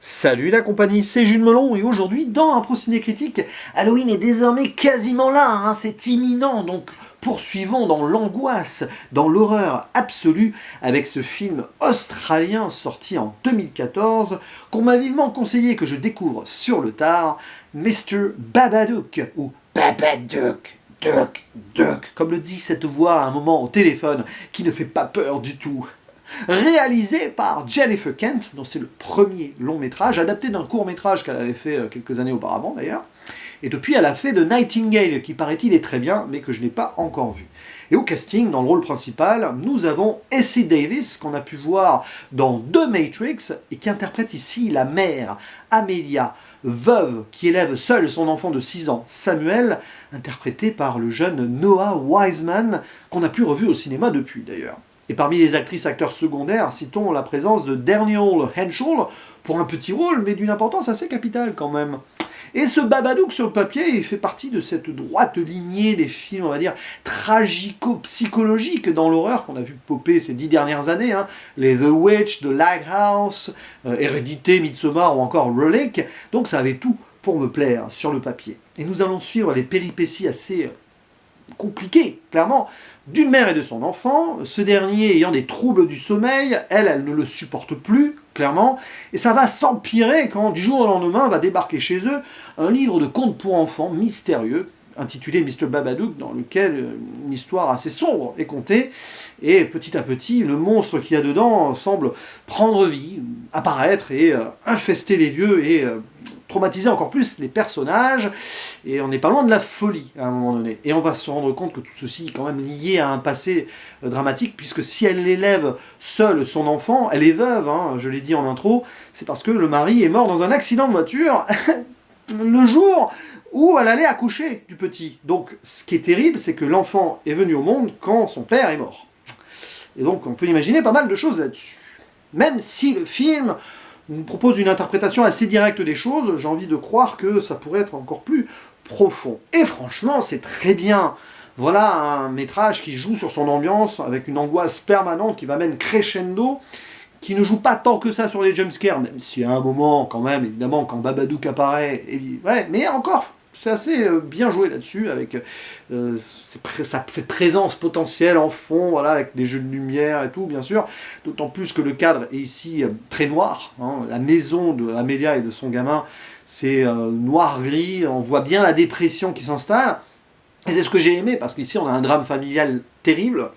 Salut la compagnie, c'est Jules Melon et aujourd'hui dans un Pro Ciné Critique, Halloween est désormais quasiment là, c'est imminent, donc poursuivons dans l'angoisse, dans l'horreur absolue avec ce film australien sorti en 2014 qu'on m'a vivement conseillé que je découvre sur le tard, Mr. Babadook ou Babadook. Duck, duck, comme le dit cette voix à un moment au téléphone qui ne fait pas peur du tout. Réalisé par Jennifer Kent, dont c'est le premier long métrage, adapté d'un court métrage qu'elle avait fait quelques années auparavant d'ailleurs, et depuis elle a fait The Nightingale, qui paraît-il est très bien, mais que je n'ai pas encore vu. Et au casting, dans le rôle principal, nous avons Essie Davis, qu'on a pu voir dans The Matrix, et qui interprète ici la mère, Amelia, veuve, qui élève seule son enfant de 6 ans, Samuel, interprété par le jeune Noah Wiseman, qu'on a pu revu au cinéma depuis d'ailleurs. Et parmi les actrices-acteurs secondaires, citons la présence de Daniel Henshall, pour un petit rôle, mais d'une importance assez capitale quand même. Et ce Babadook sur le papier, il fait partie de cette droite lignée des films, on va dire, tragico-psychologiques dans l'horreur qu'on a vu popper ces 10 dernières années, les The Witch, The Lighthouse, Hérédité, Midsommar ou encore Relic, donc ça avait tout pour me plaire sur le papier. Et nous allons suivre les péripéties assez compliquées, clairement, d'une mère et de son enfant, ce dernier ayant des troubles du sommeil, elle ne le supporte plus, clairement, et ça va s'empirer quand, du jour au lendemain, va débarquer chez eux un livre de contes pour enfants mystérieux, intitulé Mr. Babadook, dans lequel une histoire assez sombre est contée, et petit à petit, le monstre qu'il y a dedans semble prendre vie, apparaître et infester les lieux et traumatiser encore plus les personnages, et on n'est pas loin de la folie à un moment donné. Et on va se rendre compte que tout ceci est quand même lié à un passé dramatique, puisque si elle élève seule son enfant, elle est veuve, je l'ai dit en intro, c'est parce que le mari est mort dans un accident de voiture le jour où elle allait accoucher du petit. Donc ce qui est terrible, c'est que l'enfant est venu au monde quand son père est mort. Et donc on peut imaginer pas mal de choses là-dessus. Même si le film nous propose une interprétation assez directe des choses, j'ai envie de croire que ça pourrait être encore plus profond. Et franchement, c'est très bien. Voilà un métrage qui joue sur son ambiance, avec une angoisse permanente, qui va même crescendo, qui ne joue pas tant que ça sur les jumpscares, même si à un moment, quand même, évidemment, quand Babadook apparaît, ouais, mais encore, c'est assez bien joué là-dessus, avec cette présence potentielle en fond, voilà, avec des jeux de lumière et tout, bien sûr, d'autant plus que le cadre est ici très noir, la maison d'Amelia et de son gamin, c'est noir-gris, on voit bien la dépression qui s'installe, et c'est ce que j'ai aimé, parce qu'ici on a un drame familial terrible,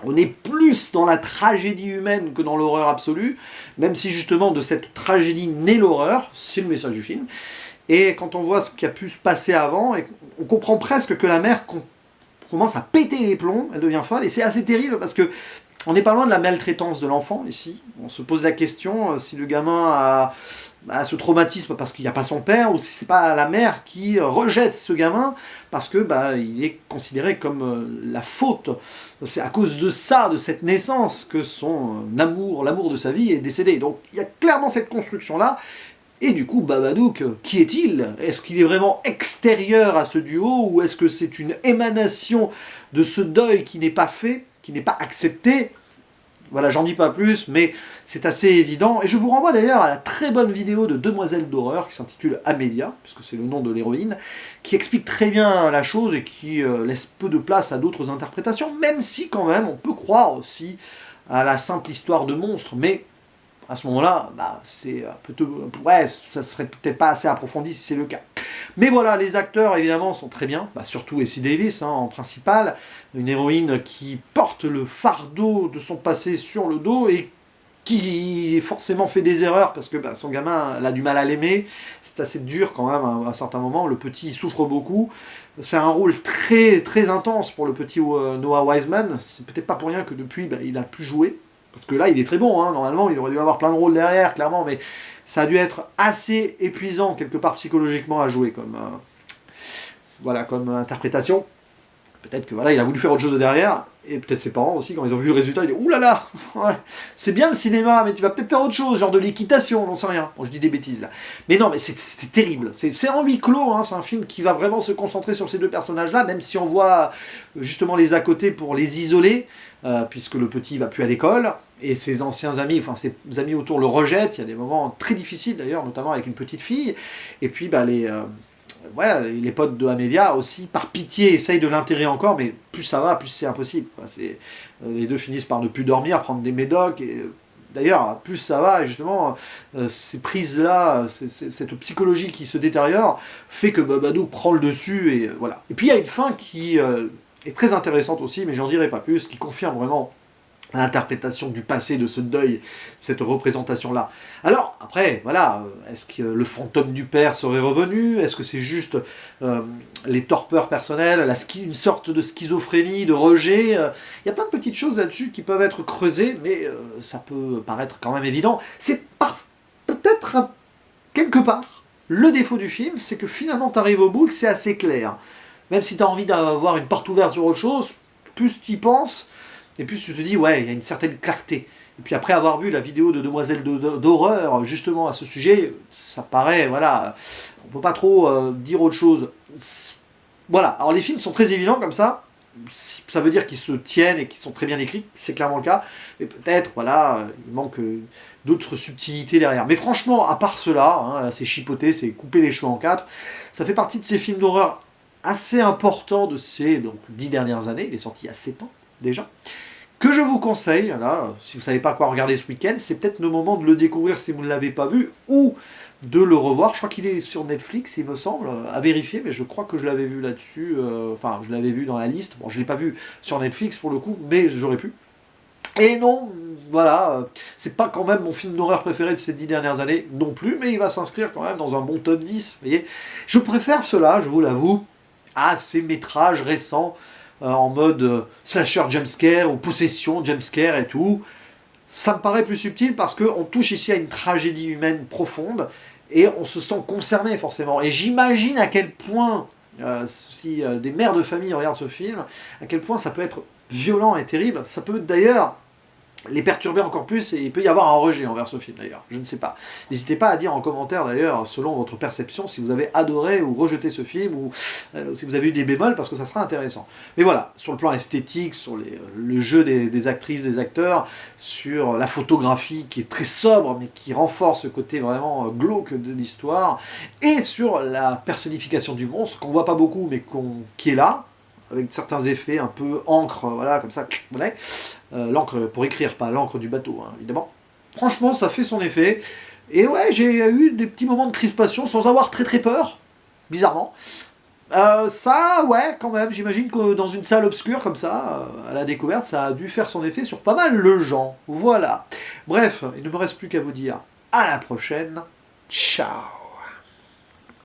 on est plus dans la tragédie humaine que dans l'horreur absolue, même si justement de cette tragédie naît l'horreur, c'est le message du film. Et quand on voit ce qui a pu se passer avant, on comprend presque que la mère commence à péter les plombs, elle devient folle, et c'est assez terrible parce que on n'est pas loin de la maltraitance de l'enfant ici. On se pose la question si le gamin a ce traumatisme parce qu'il n'y a pas son père, ou si c'est pas la mère qui rejette ce gamin parce que il est considéré comme la faute. C'est à cause de ça, de cette naissance, que son amour, l'amour de sa vie est décédé. Donc il y a clairement cette construction-là. Et du coup, Babadook, qui est-il? Est-ce qu'il est vraiment extérieur à ce duo, ou est-ce que c'est une émanation de ce deuil qui n'est pas fait, qui n'est pas accepté? Voilà, j'en dis pas plus, mais c'est assez évident. Et je vous renvoie d'ailleurs à la très bonne vidéo de Demoiselle d'horreur, qui s'intitule Amelia, puisque c'est le nom de l'héroïne, qui explique très bien la chose et qui laisse peu de place à d'autres interprétations, même si quand même on peut croire aussi à la simple histoire de monstre, mais à ce moment-là, c'est ouais, ça serait peut-être pas assez approfondi si c'est le cas. Mais voilà, les acteurs évidemment sont très bien, surtout Essie Davis en principal, une héroïne qui porte le fardeau de son passé sur le dos et qui forcément fait des erreurs parce que son gamin elle a du mal à l'aimer, c'est assez dur quand même à un certain moment, le petit souffre beaucoup, c'est un rôle très très intense pour le petit Noah Wiseman, c'est peut-être pas pour rien que depuis il a pu jouer. Parce que là, il est très bon, normalement, il aurait dû avoir plein de rôles derrière, clairement, mais ça a dû être assez épuisant, quelque part, psychologiquement, à jouer, comme interprétation. Peut-être que il a voulu faire autre chose de derrière, et peut-être ses parents aussi, quand ils ont vu le résultat, ils disent « Ouh là là, ouais, c'est bien le cinéma, mais tu vas peut-être faire autre chose, genre de l'équitation, on n'en sait rien. » Bon, je dis des bêtises, là. Mais non, mais c'était terrible. C'est en huis clos, c'est un film qui va vraiment se concentrer sur ces deux personnages-là, même si on voit justement les à côté pour les isoler, puisque le petit va plus à l'école, et ses anciens amis, enfin ses amis autour le rejettent. Il y a des moments très difficiles d'ailleurs, notamment avec une petite fille. Et puis voilà, les potes de Amelia aussi, par pitié, essayent de l'intégrer encore, mais plus ça va, plus c'est impossible. Les deux finissent par ne plus dormir, prendre des médocs. D'ailleurs, plus ça va, et justement, ces prises-là, cette psychologie qui se détériore, fait que Babadook prend le dessus, et voilà. Et puis il y a une fin qui est très intéressante aussi, mais j'en dirai pas plus, qui confirme vraiment l'interprétation du passé, de ce deuil, cette représentation-là. Alors, après, voilà, est-ce que le fantôme du père serait revenu? Est-ce que c'est juste les torpeurs personnelles, une sorte de schizophrénie, de rejet? Il y a plein de petites choses là-dessus qui peuvent être creusées, mais ça peut paraître quand même évident. C'est peut-être, quelque part, le défaut du film, c'est que finalement, tu arrives au bout et que c'est assez clair. Même si tu as envie d'avoir une porte ouverte sur autre chose, plus tu y penses, et puis tu te dis, ouais, il y a une certaine clarté. Et puis après avoir vu la vidéo de Demoiselle d'horreur, justement à ce sujet, ça paraît, voilà, on peut pas trop dire autre chose. Voilà, alors les films sont très évidents comme ça veut dire qu'ils se tiennent et qu'ils sont très bien écrits, c'est clairement le cas, mais peut-être, voilà, il manque d'autres subtilités derrière. Mais franchement, à part cela, hein, c'est chipoté, c'est couper les cheveux en quatre, ça fait partie de ces films d'horreur assez importants de ces 10 dernières années, il est sorti il y a 7 ans déjà, que je vous conseille, là, si vous ne savez pas quoi regarder ce week-end, c'est peut-être le moment de le découvrir si vous ne l'avez pas vu, ou de le revoir. Je crois qu'il est sur Netflix, il me semble, à vérifier, mais je crois que je l'avais vu là-dessus, enfin, je l'avais vu dans la liste. Bon, je ne l'ai pas vu sur Netflix pour le coup, mais j'aurais pu. Et non, voilà, c'est pas quand même mon film d'horreur préféré de ces 10 dernières années non plus, mais il va s'inscrire quand même dans un bon top 10, vous voyez. Je préfère cela, je vous l'avoue, à ces métrages récents, en mode slasher jumpscare ou possession jumpscare et tout. Ça me paraît plus subtil parce qu'on touche ici à une tragédie humaine profonde et on se sent concerné forcément. Et j'imagine à quel point, si des mères de famille regardent ce film, à quel point ça peut être violent et terrible. Ça peut d'ailleurs les perturber encore plus et il peut y avoir un rejet envers ce film d'ailleurs, je ne sais pas. N'hésitez pas à dire en commentaire d'ailleurs, selon votre perception, si vous avez adoré ou rejeté ce film ou si vous avez eu des bémols parce que ça sera intéressant. Mais voilà, sur le plan esthétique, sur le jeu des actrices, des acteurs, sur la photographie qui est très sobre mais qui renforce ce côté vraiment glauque de l'histoire et sur la personnification du monstre qu'on voit pas beaucoup mais qui est là, avec certains effets un peu encre, voilà, comme ça, voilà. L'encre pour écrire, pas l'encre du bateau, hein, évidemment. Franchement, ça fait son effet. Et ouais, j'ai eu des petits moments de crispation sans avoir très très peur, bizarrement. Ça, ouais, quand même, j'imagine que dans une salle obscure comme ça, à la découverte, ça a dû faire son effet sur pas mal de gens. Voilà. Bref, il ne me reste plus qu'à vous dire à la prochaine. Ciao.